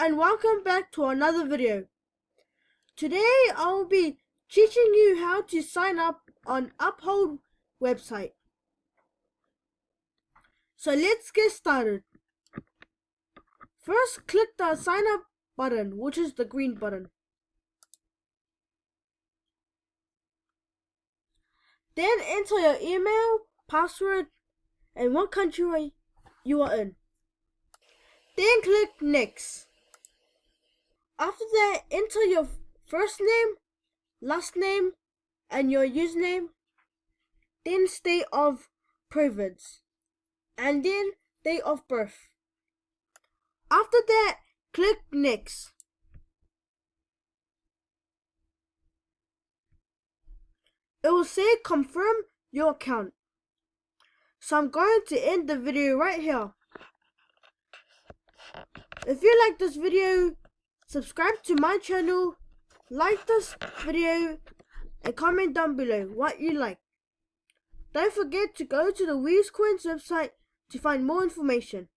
and welcome back to another video. Today I will be teaching you how to sign up on Uphold website. So let's get started. First, click the sign up button, which is the green button. Then enter your email, password, and what country you are in. Then click next. After that, enter your first name, last name, and your username, then state of preference, and then date of birth. After that, click next. It will say confirm your account. So I'm going to end the video right here. If you like this video, subscribe to my channel, like this video, and comment down below what you like. Don't forget to go to the Weaves Coins website to find more information.